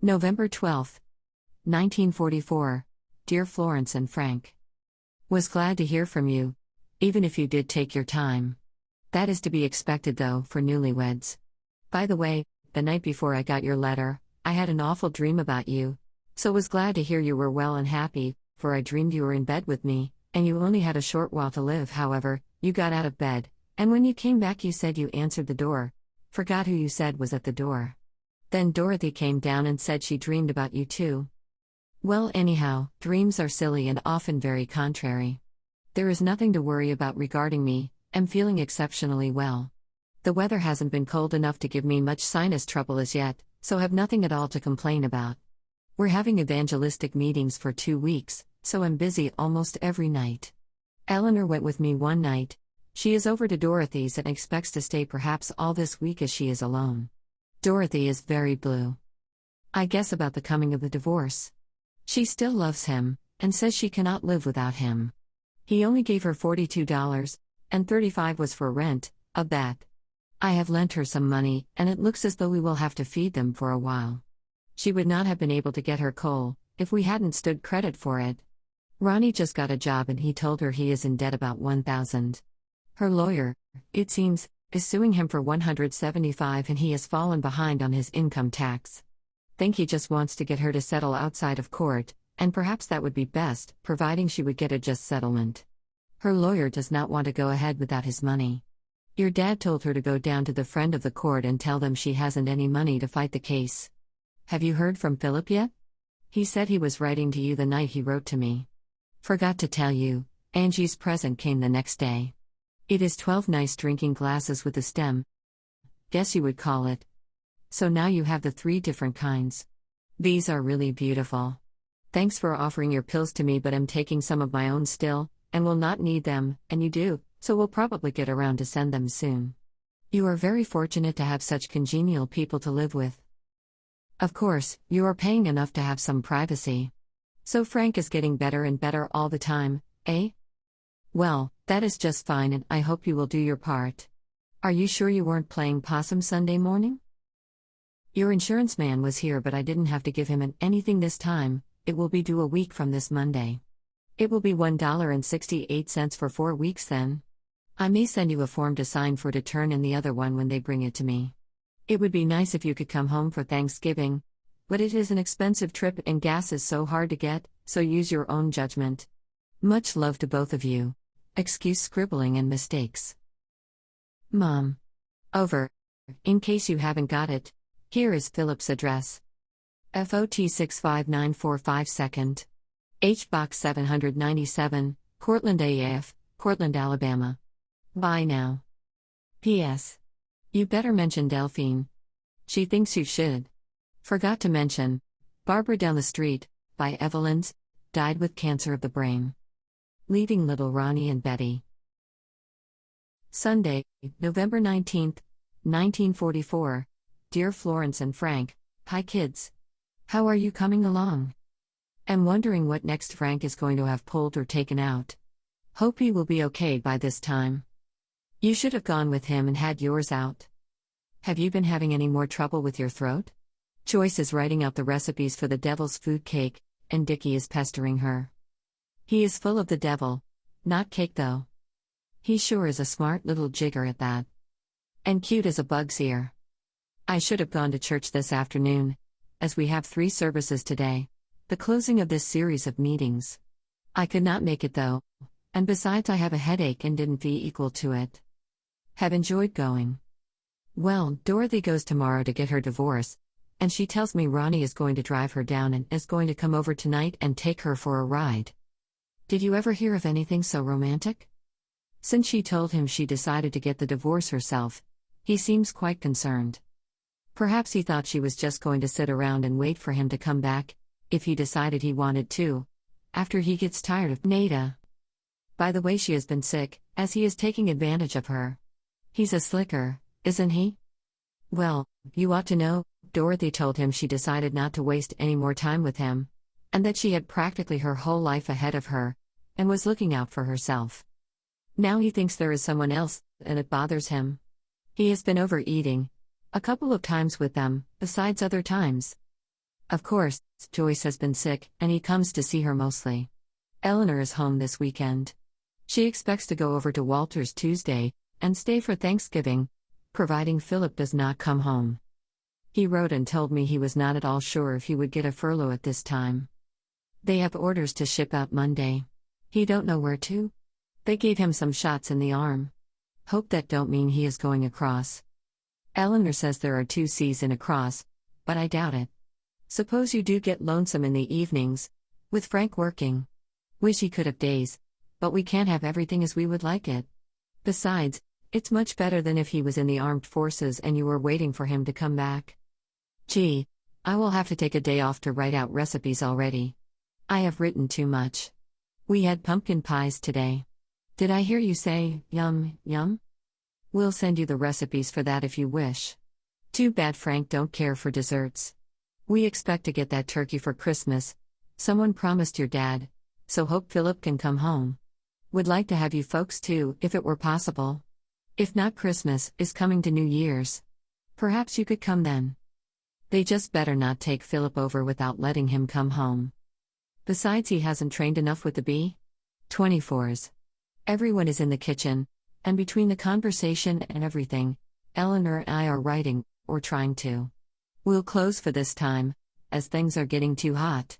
November 12, 1944. Dear Florence and Frank. Was glad to hear from you, even if you did take your time. That is to be expected though, for newlyweds. By the way, the night before I got your letter, I had an awful dream about you. So was glad to hear you were well and happy, for I dreamed you were in bed with me, and you only had a short while to live. However, you got out of bed, and when you came back you said you answered the door. Forgot who you said was at the door. Then Dorothy came down and said she dreamed about you too. Well, anyhow, dreams are silly and often very contrary. There is nothing to worry about regarding me. Am feeling exceptionally well. The weather hasn't been cold enough to give me much sinus trouble as yet, so have nothing at all to complain about. We're having evangelistic meetings for 2 weeks, so I'm busy almost every night. Elenore went with me one night. She is over to Dorothy's and expects to stay perhaps all this week as she is alone. Dorothy is very blue. I guess about the coming of the divorce. She still loves him, and says she cannot live without him. He only gave her $42, and $35 was for rent, of that. I have lent her some money, and it looks as though we will have to feed them for a while. She would not have been able to get her coal, if we hadn't stood credit for it. Ronnie just got a job and he told her he is in debt about $1,000. Her lawyer, it seems, is suing him for $175 and he has fallen behind on his income tax. Think he just wants to get her to settle outside of court, and perhaps that would be best, providing she would get a just settlement. Her lawyer does not want to go ahead without his money. Your dad told her to go down to the friend of the court and tell them she hasn't any money to fight the case. Have you heard from Phillip yet? He said he was writing to you the night he wrote to me. Forgot to tell you, Angie's present came the next day. It is 12 nice drinking glasses with a stem. Guess you would call it. So now you have the 3 different kinds. These are really beautiful. Thanks for offering your pills to me, but I'm taking some of my own still, and will not need them, and you do, so we'll probably get around to send them soon. You are very fortunate to have such congenial people to live with. Of course, you are paying enough to have some privacy. So Frank is getting better and better all the time, eh? Well, that is just fine and I hope you will do your part. Are you sure you weren't playing possum Sunday morning? Your insurance man was here but I didn't have to give him anything this time. It will be due a week from this Monday. It will be $1.68 for 4 weeks then. I may send you a form to sign to turn in the other one when they bring it to me. It would be nice if you could come home for Thanksgiving, but it is an expensive trip and gas is so hard to get, so use your own judgment. Much love to both of you. Excuse scribbling and mistakes. Mom. Over. In case you haven't got it, here is Phillip's address. FOT 65945 2nd. H Box 797, Cortland AF, Cortland, Alabama. Bye now. P.S. You better mention Delphine. She thinks you should. Forgot to mention, Barbara down the street, by Evelyn's, died with cancer of the brain. Leaving little Ronnie and Betty. Sunday, November 19th, 1944. Dear Florence and Frank, hi kids. How are you coming along? Am wondering what next Frank is going to have pulled or taken out. Hope he will be okay by this time. You should have gone with him and had yours out. Have you been having any more trouble with your throat? Joyce is writing out the recipes for the devil's food cake, and Dickey is pestering her. He is full of the devil. Not cake though. He sure is a smart little jigger at that. And cute as a bug's ear. I should have gone to church this afternoon, as we have 3 services today, the closing of this series of meetings. I could not make it though, and besides I have a headache and didn't feel equal to it. Have enjoyed going. Well, Dorothy goes tomorrow to get her divorce, and she tells me Ronnie is going to drive her down and is going to come over tonight and take her for a ride. Did you ever hear of anything so romantic? Since she told him she decided to get the divorce herself, he seems quite concerned. Perhaps he thought she was just going to sit around and wait for him to come back, if he decided he wanted to, after he gets tired of Nada. By the way, she has been sick, as he is taking advantage of her. He's a slicker, isn't he? Well, you ought to know, Dorothy told him she decided not to waste any more time with him, and that she had practically her whole life ahead of her, and was looking out for herself. Now he thinks there is someone else, and it bothers him. He has been overeating, a couple of times with them, besides other times. Of course, Joyce has been sick, and he comes to see her mostly. Elenore is home this weekend. She expects to go over to Walter's Tuesday and stay for Thanksgiving, providing Phillip does not come home. He wrote and told me he was not at all sure if he would get a furlough at this time. They have orders to ship out Monday. He don't know where to. They gave him some shots in the arm. Hope that don't mean he is going across. Elenore says there are 2 C's in across, but I doubt it. Suppose you do get lonesome in the evenings, with Frank working. Wish he could have days, but we can't have everything as we would like it. Besides, it's much better than if he was in the armed forces and you were waiting for him to come back. Gee, I will have to take a day off to write out recipes already. I have written too much. We had pumpkin pies today. Did I hear you say, yum, yum? We'll send you the recipes for that if you wish. Too bad Frank don't care for desserts. We expect to get that turkey for Christmas. Someone promised your dad, so hope Phillip can come home. Would like to have you folks too, if it were possible. If not, Christmas is coming to New Year's. Perhaps you could come then. They just better not take Phillip over without letting him come home. Besides, he hasn't trained enough with the B-24s. Everyone is in the kitchen, and between the conversation and everything, Elenore and I are writing, or trying to. We'll close for this time, as things are getting too hot.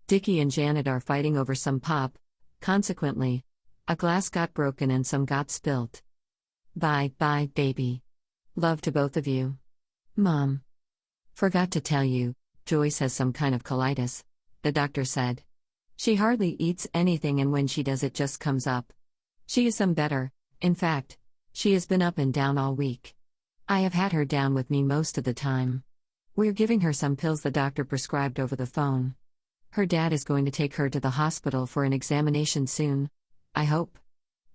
Dickey and Janet are fighting over some pop, consequently, a glass got broken and some got spilt. Bye, baby. Love to both of you. Mom. Forgot to tell you, Joyce has some kind of colitis, the doctor said. She hardly eats anything, and when she does, it just comes up. She is some better, in fact, she has been up and down all week. I have had her down with me most of the time. We're giving her some pills the doctor prescribed over the phone. Her dad is going to take her to the hospital for an examination soon, I hope.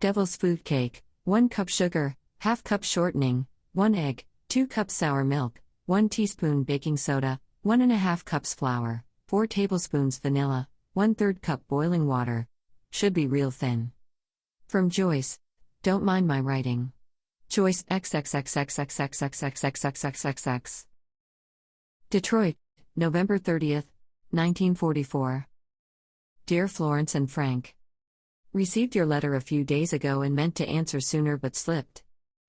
Devil's food cake, 1 cup sugar, ½ cup shortening, 1 egg, 2 cups sour milk, 1 teaspoon baking soda, 1½ cups flour, 4 tablespoons vanilla, 1/3 cup boiling water. Should be real thin. From Joyce. Don't mind my writing. Joyce XXXXXXXXXXXXXX. Detroit, November 30th, 1944. Dear Florence and Frank. Received your letter a few days ago and meant to answer sooner but slipped.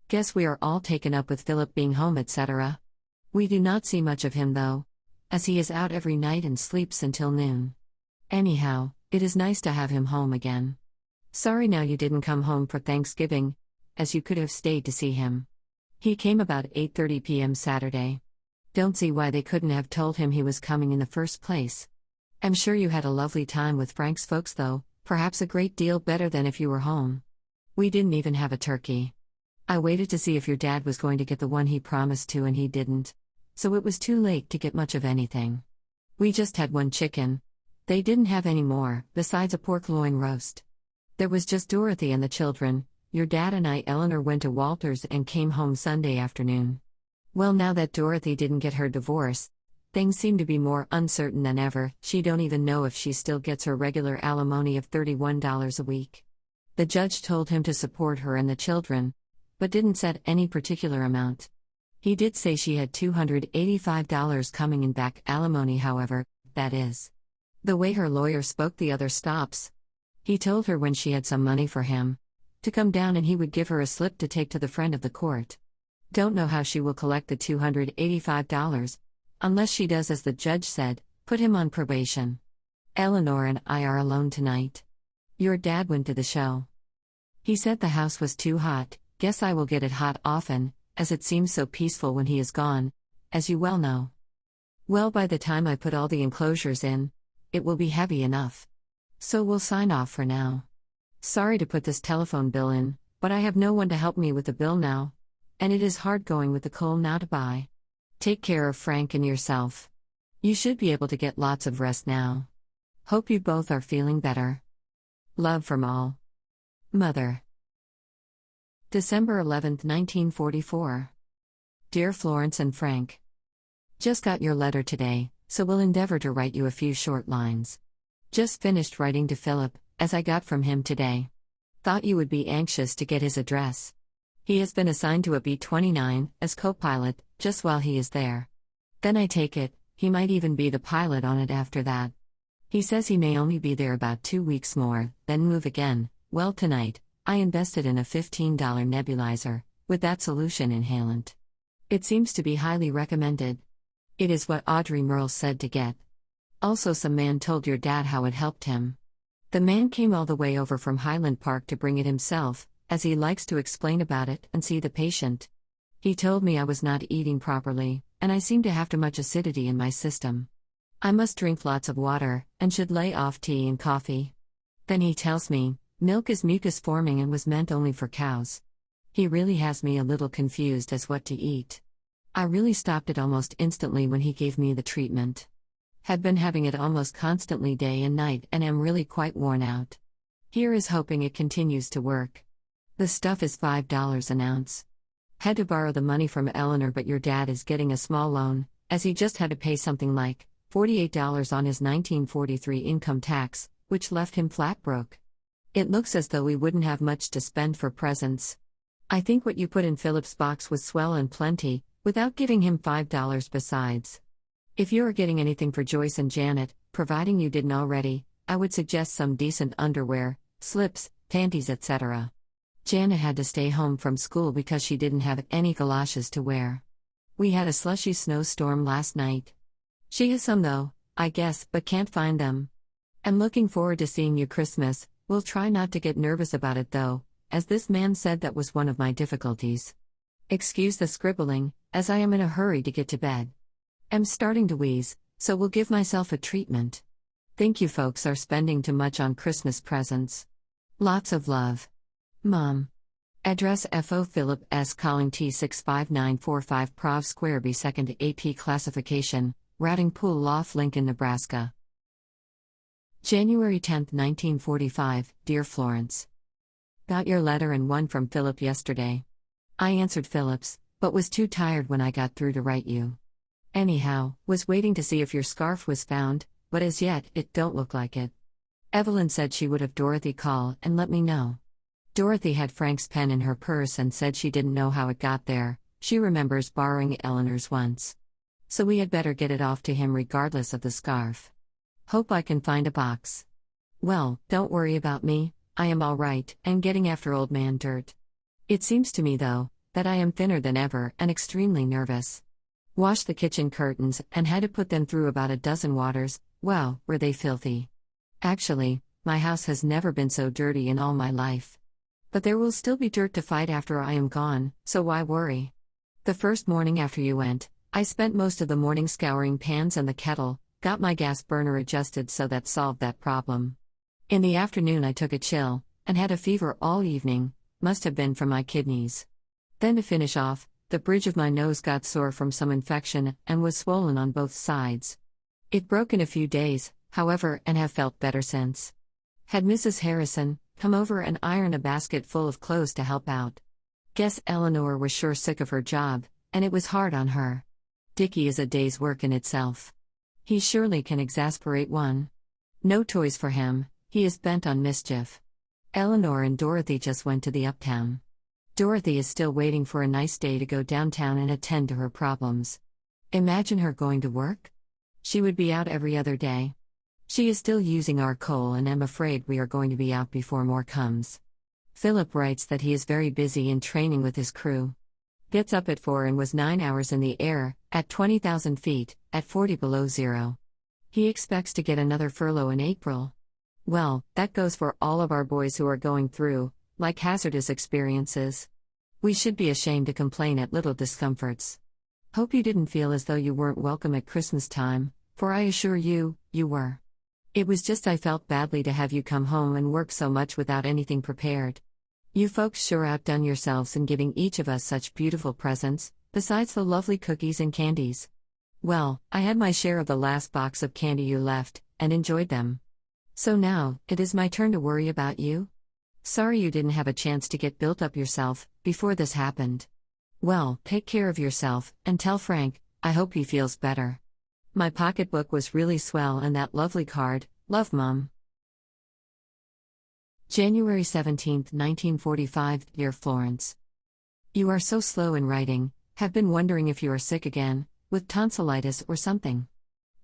Guess we are all taken up with Phillip being home, etc. We do not see much of him though, as he is out every night and sleeps until noon. Anyhow, it is nice to have him home again. Sorry now you didn't come home for Thanksgiving, as you could have stayed to see him. He came about 8:30 p.m. Saturday. Don't see why they couldn't have told him he was coming in the first place. I'm sure you had a lovely time with Frank's folks though, perhaps a great deal better than if you were home. We didn't even have a turkey. I waited to see if your dad was going to get the one he promised to, and he didn't. So it was too late to get much of anything. We just had 1 chicken. They didn't have any more, besides a pork loin roast. There was just Dorothy and the children. Your dad and I, Elenore, went to Walter's and came home Sunday afternoon. Well, now that Dorothy didn't get her divorce, things seem to be more uncertain than ever. She don't even know if she still gets her regular alimony of $31 a week. The judge told him to support her and the children, but didn't set any particular amount. He did say she had $285 coming in back alimony, however, that is. The way her lawyer spoke the other stops. He told her when she had some money for him, to come down and he would give her a slip to take to the friend of the court. Don't know how she will collect the $285, unless she does as the judge said, put him on probation. Elenore and I are alone tonight. Your dad went to the show. He said the house was too hot. Guess I will get it hot often, as it seems so peaceful when he is gone, as you well know. Well, by the time I put all the enclosures in, it will be heavy enough. So we'll sign off for now. Sorry to put this telephone bill in, but I have no one to help me with the bill now, and it is hard going with the coal now to buy. Take care of Frank and yourself. You should be able to get lots of rest now. Hope you both are feeling better. Love from all. Mother. December 11th, 1944. Dear Florence and Frank. Just got your letter today, so will endeavor to write you a few short lines. Just finished writing to Phillip, as I got from him today. Thought you would be anxious to get his address. He has been assigned to a B-29 as co-pilot, just while he is there. Then I take it, He might even be the pilot on it after that. He says he may only be there about 2 weeks more, then move again. Well, tonight, I invested in a $15 nebulizer, with that solution inhalant. It seems to be highly recommended. It is what Audrey Merle said to get. Also, some man told your dad how it helped him. The man came all the way over from Highland Park to bring it himself, as he likes to explain about it and see the patient. He told me I was not eating properly, and I seem to have too much acidity in my system. I must drink lots of water, and should lay off tea and coffee. Then he tells me, milk is mucus forming and was meant only for cows. He really has me a little confused as what to eat. I really stopped it almost instantly when he gave me the treatment. Had been having it almost constantly day and night and am really quite worn out. Here is hoping it continues to work. The stuff is $5 an ounce. Had to borrow the money from Elenore, but your dad is getting a small loan, as he just had to pay something like $48 on his 1943 income tax, which left him flat broke. It looks as though we wouldn't have much to spend for presents. I think what you put in Phillip's box was swell and plenty, without giving him $5 besides. If you are getting anything for Joyce and Janet, providing you didn't already, I would suggest some decent underwear, slips, panties, etc. Janet had to stay home from school because she didn't have any galoshes to wear. We had a slushy snowstorm last night. She has some though, I guess, but can't find them. I'm looking forward to seeing you Christmas. We'll try not to get nervous about it though, as this man said that was one of my difficulties. Excuse the scribbling, as I am in a hurry to get to bed. I'm starting to wheeze, so will give myself a treatment. Think you folks are spending too much on Christmas presents. Lots of love. Mom. Address FO Phillip S. Calling T65945 Prov Square B 2nd AP Classification, Routing Pool Loft, Lincoln, Nebraska. January 10, 1945, Dear Florence. Got your letter and one from Phillip yesterday. I answered Phillip's, but was too tired when I got through to write you. Anyhow, was waiting to see if your scarf was found, but as yet, it don't look like it. Evelyn said she would have Dorothy call and let me know. Dorothy had Frank's pen in her purse and said she didn't know how it got there. She remembers borrowing Eleanor's once. So we had better get it off to him regardless of the scarf. Hope I can find a box. Well, don't worry about me, I am all right, and getting after old man Dirt. It seems to me though, that I am thinner than ever and extremely nervous. Washed the kitchen curtains and had to put them through about a dozen waters. Wow, were they filthy. Actually, my house has never been so dirty in all my life. But there will still be dirt to fight after I am gone, so why worry? The first morning after you went, I spent most of the morning scouring pans and the kettle, got my gas burner adjusted so that solved that problem. In the afternoon I took a chill, and had a fever all evening, must have been from my kidneys. Then to finish off, the bridge of my nose got sore from some infection and was swollen on both sides. It broke in a few days, however, and have felt better since. Had Mrs. Harrison come over and iron a basket full of clothes to help out. Guess Elenore was sure sick of her job, and it was hard on her. Dickey is a day's work in itself. He surely can exasperate one. No toys for him, he is bent on mischief. Elenore and Dorothy just went to the uptown. Dorothy is still waiting for a nice day to go downtown and attend to her problems. Imagine her going to work? She would be out every other day. She is still using our coal and I'm afraid we are going to be out before more comes. Phillip writes that he is very busy in training with his crew. Gets up at 4 and was 9 hours in the air, at 20,000 feet, at 40 below zero. He expects to get another furlough in April. Well, that goes for all of our boys who are going through, like hazardous experiences. We should be ashamed to complain at little discomforts. Hope you didn't feel as though you weren't welcome at Christmas time, for I assure you, you were. It was just I felt badly to have you come home and work so much without anything prepared. You folks sure outdone yourselves in giving each of us such beautiful presents, besides the lovely cookies and candies. Well, I had my share of the last box of candy you left, and enjoyed them. So now, it is my turn to worry about you? Sorry you didn't have a chance to get built up yourself, before this happened. Well, take care of yourself, and tell Frank, I hope he feels better. My pocketbook was really swell and that lovely card, love Mom. January 17, 1945, Dear Florence. You are so slow in writing, have been wondering if you are sick again, with tonsillitis or something.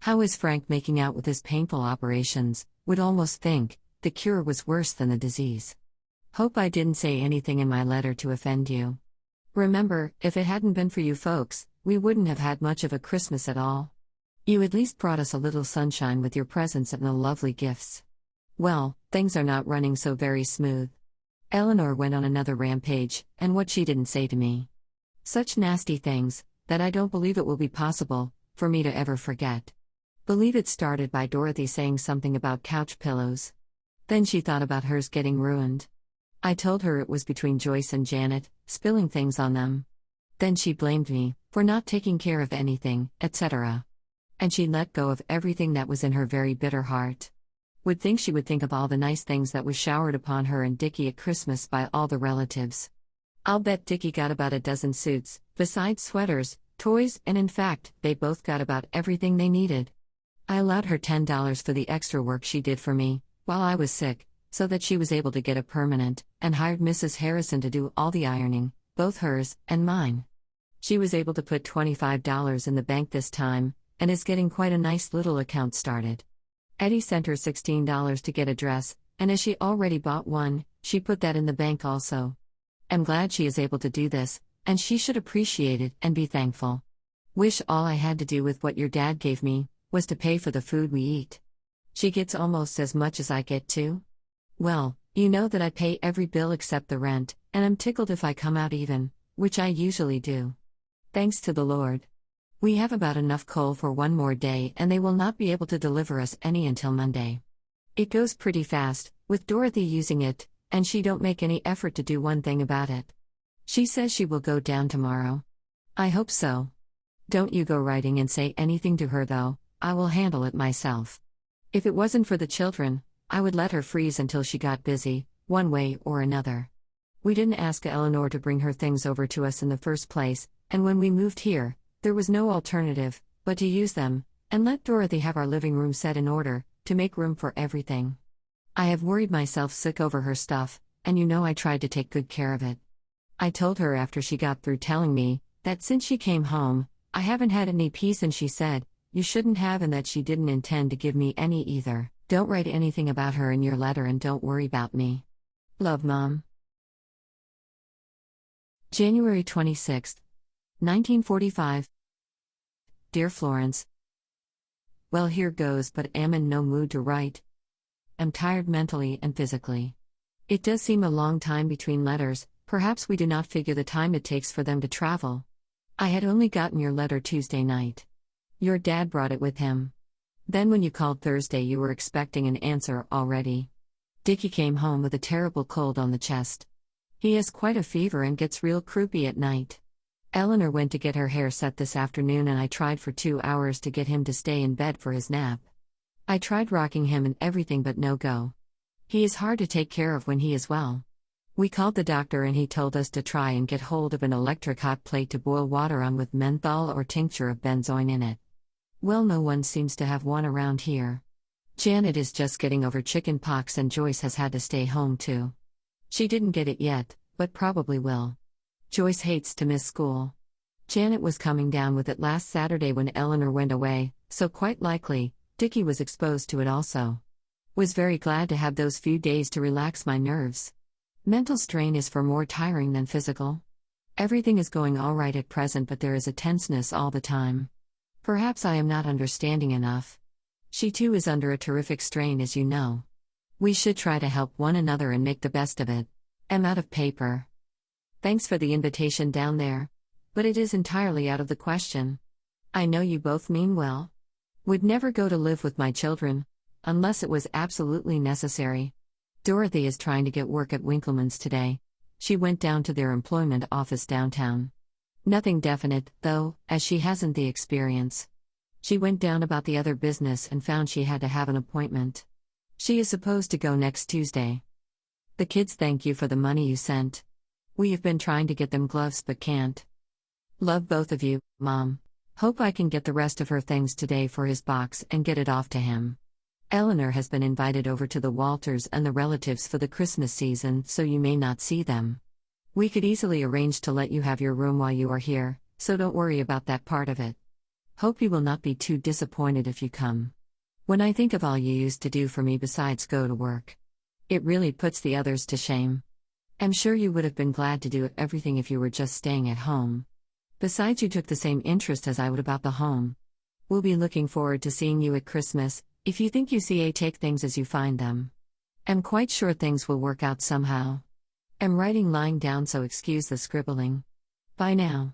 How is Frank making out with his painful operations? Would almost think the cure was worse than the disease. Hope I didn't say anything in my letter to offend you. Remember, if it hadn't been for you folks, we wouldn't have had much of a Christmas at all. You at least brought us a little sunshine with your presents and the lovely gifts. Well, things are not running so very smooth. Elenore went on another rampage, and what she didn't say to me. Such nasty things, that I don't believe it will be possible for me to ever forget. Believe it started by Dorothy saying something about couch pillows. Then she thought about hers getting ruined. I told her it was between Joyce and Janet, spilling things on them. Then she blamed me for not taking care of anything, etc. And she let go of everything that was in her very bitter heart. Would think she would think of all the nice things that was showered upon her and Dickey at Christmas by all the relatives. I'll bet Dickey got about a dozen suits, besides sweaters, toys, and in fact, they both got about everything they needed. I allowed her $10 for the extra work she did for me, while I was sick, so that she was able to get a permanent, and hired Mrs. Harrison to do all the ironing, both hers and mine. She was able to put $25 in the bank this time, and is getting quite a nice little account started. Eddie sent her $16 to get a dress, and as she already bought one, she put that in the bank also. I'm glad she is able to do this, and she should appreciate it and be thankful. Wish all I had to do with what your dad gave me was to pay for the food we eat. She gets almost as much as I get too. Well, you know that I pay every bill except the rent, and I'm tickled if I come out even, which I usually do. Thanks to the Lord. We have about enough coal for one more day, and they will not be able to deliver us any until Monday. It goes pretty fast, with Dorothy using it, and she don't make any effort to do one thing about it. She says she will go down tomorrow. I hope so. Don't you go writing and say anything to her though, I will handle it myself. If it wasn't for the children, I would let her freeze until she got busy, one way or another. We didn't ask Elenore to bring her things over to us in the first place, and when we moved here, there was no alternative but to use them, and let Dorothy have our living room set in order, to make room for everything. I have worried myself sick over her stuff, and you know I tried to take good care of it. I told her after she got through telling me that since she came home, I haven't had any peace, and she said, you shouldn't have, and that she didn't intend to give me any either. Don't write anything about her in your letter and don't worry about me. Love, Mom. January 26, 1945. Dear Florence, well, here goes, but am in no mood to write. Am tired mentally and physically. It does seem a long time between letters, perhaps we do not figure the time it takes for them to travel. I had only gotten your letter Tuesday night. Your dad brought it with him. Then when you called Thursday you were expecting an answer already. Dickey came home with a terrible cold on the chest. He has quite a fever and gets real croupy at night. Elenore went to get her hair set this afternoon, and I tried for 2 hours to get him to stay in bed for his nap. I tried rocking him and everything, but no go. He is hard to take care of when he is well. We called the doctor and he told us to try and get hold of an electric hot plate to boil water on with menthol or tincture of benzoin in it. Well, no one seems to have one around here. Janet is just getting over chicken pox, and Joyce has had to stay home too. She didn't get it yet, but probably will. Joyce hates to miss school. Janet was coming down with it last Saturday when Elenore went away, so quite likely, Dickey was exposed to it also. Was very glad to have those few days to relax my nerves. Mental strain is far more tiring than physical. Everything is going all right at present, but there is a tenseness all the time. Perhaps I am not understanding enough. She too is under a terrific strain, as you know. We should try to help one another and make the best of it. Am out of paper. Thanks for the invitation down there. But it is entirely out of the question. I know you both mean well. Would never go to live with my children, unless it was absolutely necessary. Dorothy is trying to get work at Winkleman's today. She went down to their employment office downtown. Nothing definite, though, as she hasn't the experience. She went down about the other business and found she had to have an appointment. She is supposed to go next Tuesday. The kids thank you for the money you sent. We have been trying to get them gloves but can't. Love both of you, Mom. Hope I can get the rest of her things today for his box and get it off to him. Elenore has been invited over to the Walters and the relatives for the Christmas season, so you may not see them. We could easily arrange to let you have your room while you are here, so don't worry about that part of it. Hope you will not be too disappointed if you come. When I think of all you used to do for me besides go to work, it really puts the others to shame. I'm sure you would have been glad to do everything if you were just staying at home. Besides, you took the same interest as I would about the home. We'll be looking forward to seeing you at Christmas. If you think you see, take things as you find them. I'm quite sure things will work out somehow. I'm writing lying down, so excuse the scribbling. Bye now.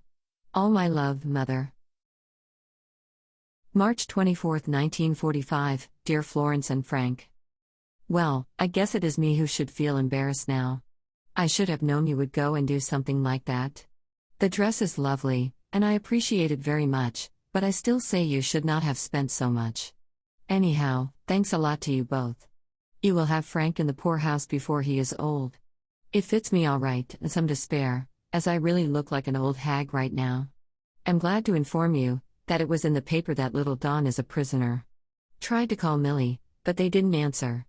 All my love, Mother. March 24, 1945, Dear Florence and Frank. Well, I guess it is me who should feel embarrassed now. I should have known you would go and do something like that. The dress is lovely, and I appreciate it very much, but I still say you should not have spent so much. Anyhow, thanks a lot to you both. You will have Frank in the poorhouse before he is old. It fits me all right, and some to spare, as I really look like an old hag right now. I'm glad to inform you that it was in the paper that little Dawn is a prisoner. Tried to call Millie, but they didn't answer.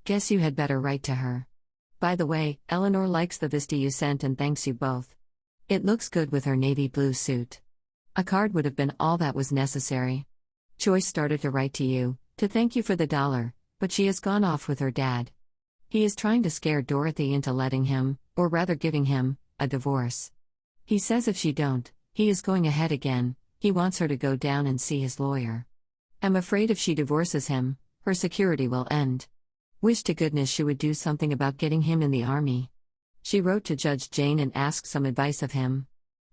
Guess you had better write to her. By the way, Elenore likes the vista you sent and thanks you both. It looks good with her navy blue suit. A card would have been all that was necessary. Joyce started to write to you, to thank you for the $1, but she has gone off with her dad. He is trying to scare Dorothy into letting him, or rather giving him, a divorce. He says if she don't, he is going ahead again. He wants her to go down and see his lawyer. I'm afraid if she divorces him, her security will end. Wish to goodness she would do something about getting him in the army. She wrote to Judge Jane and asked some advice of him.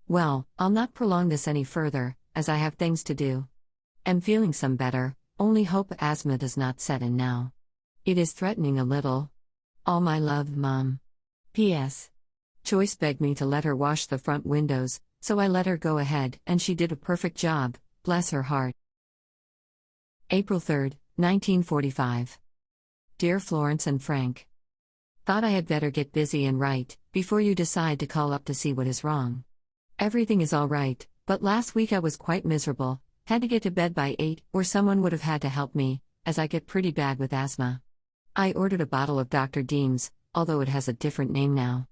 Well, I'll not prolong this any further, as I have things to do. Am feeling some better, only hope asthma does not set in now. It is threatening a little. All my love, Mom. P.S. Joyce begged me to let her wash the front windows, so I let her go ahead, and she did a perfect job, bless her heart. April 3, 1945. Dear Florence and Frank. Thought I had better get busy and write, before you decide to call up to see what is wrong. Everything is all right, but last week I was quite miserable, had to get to bed by 8, or someone would have had to help me, as I get pretty bad with asthma. I ordered a bottle of Dr. Deem's, although it has a different name now.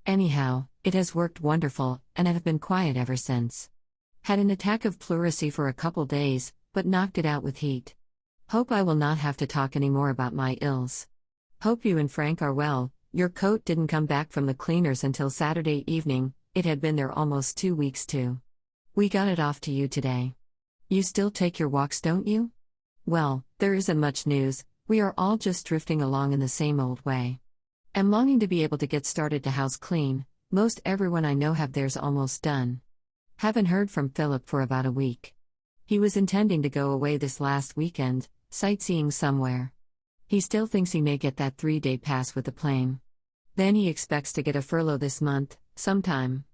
Anyhow, it has worked wonderful, and I have been quiet ever since. Had an attack of pleurisy for a couple days, but knocked it out with heat. Hope I will not have to talk any more about my ills. Hope you and Frank are well. Your coat didn't come back from the cleaners until Saturday evening, it had been there almost 2 weeks too. We got it off to you today. You still take your walks, don't you? Well, there isn't much news, we are all just drifting along in the same old way. Am longing to be able to get started to house clean. Most everyone I know have theirs almost done. Haven't heard from Phillip for about a week. He was intending to go away this last weekend, sightseeing somewhere. He still thinks he may get that 3-day pass with the plane. Then he expects to get a furlough this month, sometime.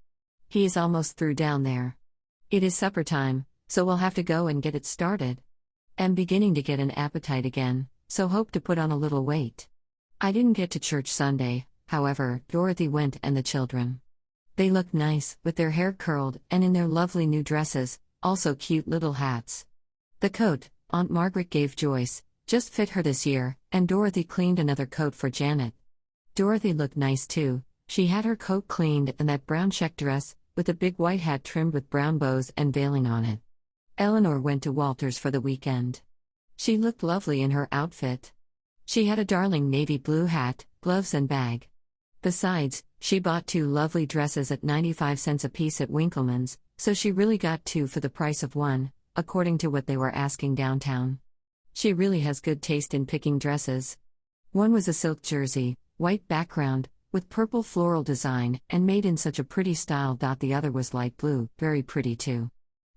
He is almost through down there. It is supper time, so we'll have to go and get it started. Am beginning to get an appetite again, so hope to put on a little weight. I didn't get to church Sunday, however, Dorothy went and the children. They looked nice, with their hair curled and in their lovely new dresses, also cute little hats. The coat Aunt Margaret gave Joyce just fit her this year, and Dorothy cleaned another coat for Janet. Dorothy looked nice too. She had her coat cleaned and that brown check dress, with a big white hat trimmed with brown bows and veiling on it. Elenore went to Walter's for the weekend. She looked lovely in her outfit. She had a darling navy blue hat, gloves and bag. Besides, she bought 2 lovely dresses at 95 cents a piece at Winkleman's, so she really got 2 for the price of 1, according to what they were asking downtown. She really has good taste in picking dresses. One was a silk jersey, white background, with purple floral design, and made in such a pretty style. The other was light blue, very pretty too.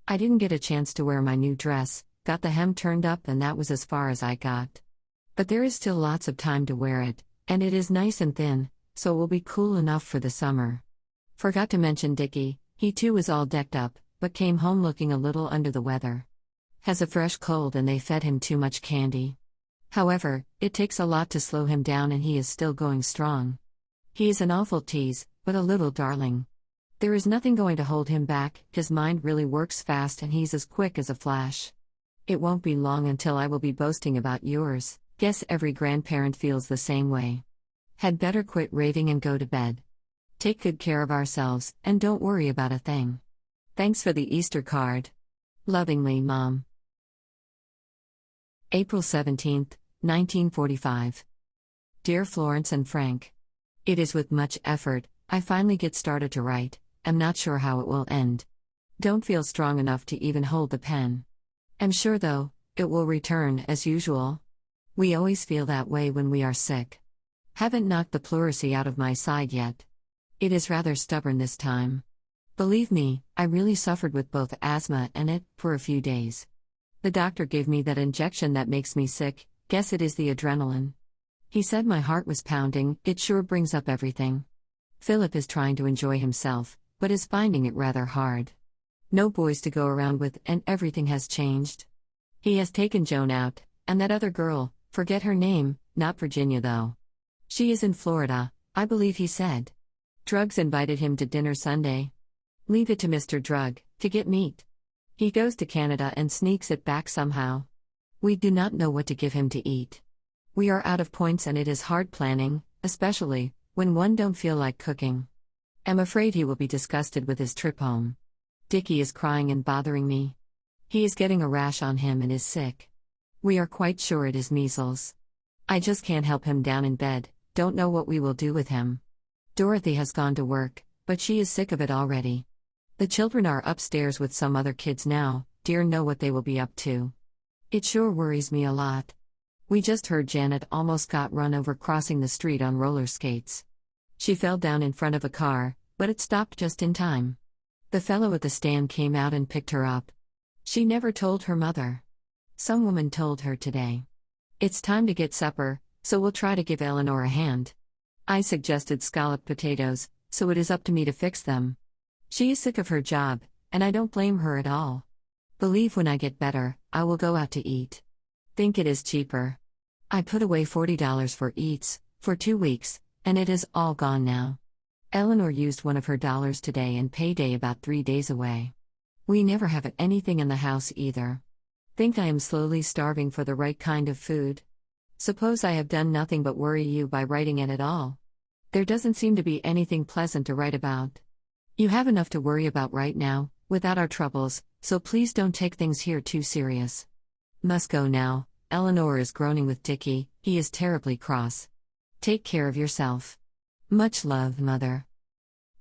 I didn't get a chance to wear my new dress, got the hem turned up and that was as far as I got. But there is still lots of time to wear it, and it is nice and thin, so it will be cool enough for the summer. Forgot to mention Dickey, he too was all decked up, but came home looking a little under the weather. Has a fresh cold and they fed him too much candy. However, it takes a lot to slow him down and he is still going strong. He is an awful tease, but a little darling. There is nothing going to hold him back, his mind really works fast and he's as quick as a flash. It won't be long until I will be boasting about yours. Guess every grandparent feels the same way. Had better quit raving and go to bed. Take good care of ourselves, and don't worry about a thing. Thanks for the Easter card. Lovingly, Mom. April 17, 1945. Dear Florence and Frank. It is with much effort I finally get started to write. I'm not sure how it will end. Don't feel strong enough to even hold the pen. I'm sure, though, it will return as usual. We always feel that way when we are sick. Haven't knocked the pleurisy out of my side yet. It is rather stubborn this time. Believe me, I really suffered with both asthma and it for a few days. The doctor gave me that injection that makes me sick. Guess it is the adrenaline. He said my heart was pounding. It sure brings up everything. Phillip is trying to enjoy himself, but is finding it rather hard. No boys to go around with, and everything has changed. He has taken Joan out, and that other girl, forget her name, not Virginia though. She is in Florida, I believe he said. Drugs invited him to dinner Sunday. Leave it to Mr. Drug to get meat. He goes to Canada and sneaks it back somehow. We do not know what to give him to eat. We are out of points and it is hard planning, especially when one don't feel like cooking. I'm afraid he will be disgusted with his trip home. Dickey is crying and bothering me. He is getting a rash on him and is sick. We are quite sure it is measles. I just can't help him down in bed, don't know what we will do with him. Dorothy has gone to work, but she is sick of it already. The children are upstairs with some other kids now, dear know what they will be up to. It sure worries me a lot. We just heard Janet almost got run over crossing the street on roller skates. She fell down in front of a car, but it stopped just in time. The fellow at the stand came out and picked her up. She never told her mother. Some woman told her today. It's time to get supper, so we'll try to give Elenore a hand. I suggested scalloped potatoes, so it is up to me to fix them. She is sick of her job, and I don't blame her at all. Believe when I get better, I will go out to eat. Think it is cheaper. I put away $40 for eats, for 2 weeks, and it is all gone now. Elenore used one of her dollars today and payday about 3 days away. We never have anything in the house either. Think I am slowly starving for the right kind of food. Suppose I have done nothing but worry you by writing it at all. There doesn't seem to be anything pleasant to write about. You have enough to worry about right now, without our troubles, so please don't take things here too serious. Must go now. Elenore is groaning with Dickey, he is terribly cross. Take care of yourself. Much love, Mother.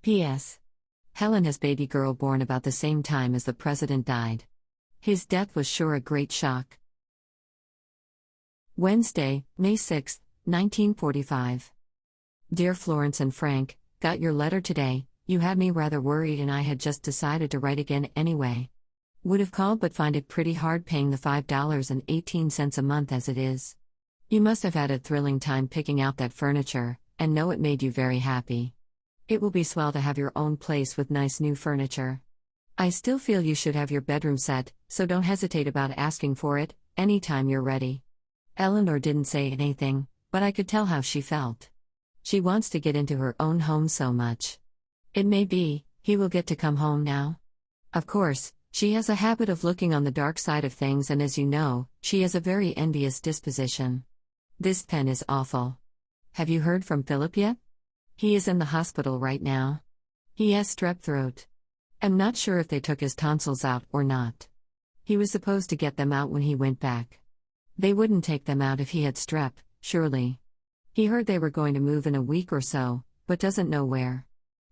P.S. Helen has baby girl born about the same time as the president died. His death was sure a great shock. Wednesday, May 6, 1945. Dear Florence and Frank, got your letter today. You had me rather worried and I had just decided to write again anyway. Would have called but find it pretty hard paying the $5.18 a month as it is. You must have had a thrilling time picking out that furniture, and know it made you very happy. It will be swell to have your own place with nice new furniture. I still feel you should have your bedroom set, so don't hesitate about asking for it, anytime you're ready. Elenore didn't say anything, but I could tell how she felt. She wants to get into her own home so much. It may be, he will get to come home now. Of course, she has a habit of looking on the dark side of things and as you know, she has a very envious disposition. This pen is awful. Have you heard from Phillip yet? He is in the hospital right now. He has strep throat. I'm not sure if they took his tonsils out or not. He was supposed to get them out when he went back. They wouldn't take them out if he had strep, surely. He heard they were going to move in a week or so, but doesn't know where.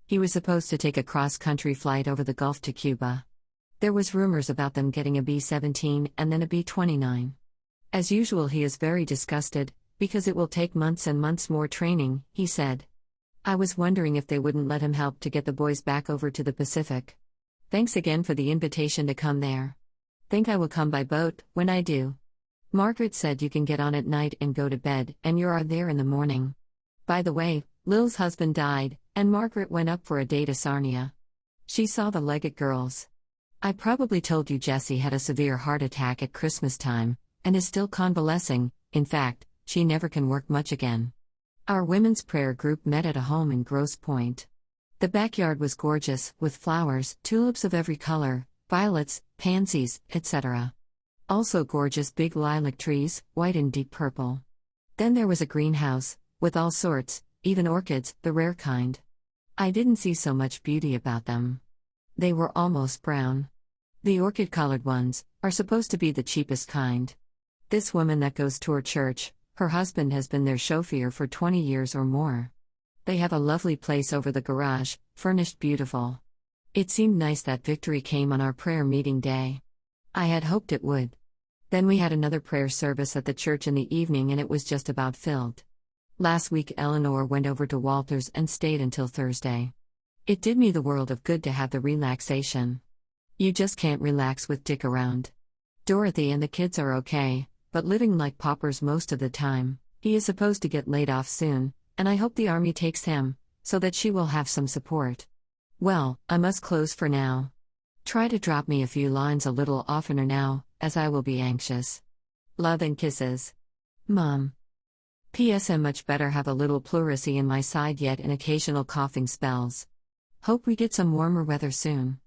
He was supposed to take a cross-country flight over the Gulf to Cuba. There was rumors about them getting a B-17 and then a B-29. As usual, he is very disgusted, because it will take months and months more training, he said. I was wondering if they wouldn't let him help to get the boys back over to the Pacific. Thanks again for the invitation to come there. Think I will come by boat, when I do. Margaret said you can get on at night and go to bed, and you are there in the morning. By the way, Lil's husband died, and Margaret went up for a day to Sarnia. She saw the Leggett girls. I probably told you Jessie had a severe heart attack at Christmas time, and is still convalescing. In fact, she never can work much again. Our women's prayer group met at a home in Grosse Pointe. The backyard was gorgeous, with flowers, tulips of every color, violets, pansies, etc. Also gorgeous big lilac trees, white and deep purple. Then there was a greenhouse, with all sorts, even orchids, the rare kind. I didn't see so much beauty about them. They were almost brown. The orchid-colored ones are supposed to be the cheapest kind. This woman that goes to her church, her husband has been their chauffeur for 20 years or more. They have a lovely place over the garage, furnished beautiful. It seemed nice that victory came on our prayer meeting day. I had hoped it would. Then we had another prayer service at the church in the evening and it was just about filled. Last week Elenore went over to Walter's and stayed until Thursday. It did me the world of good to have the relaxation. You just can't relax with Dick around. Dorothy and the kids are okay, but living like paupers most of the time. He is supposed to get laid off soon, and I hope the army takes him, so that she will have some support. Well, I must close for now. Try to drop me a few lines a little oftener now, as I will be anxious. Love and kisses. Mom. P.S. I'm much better, have a little pleurisy in my side yet and occasional coughing spells. Hope we get some warmer weather soon.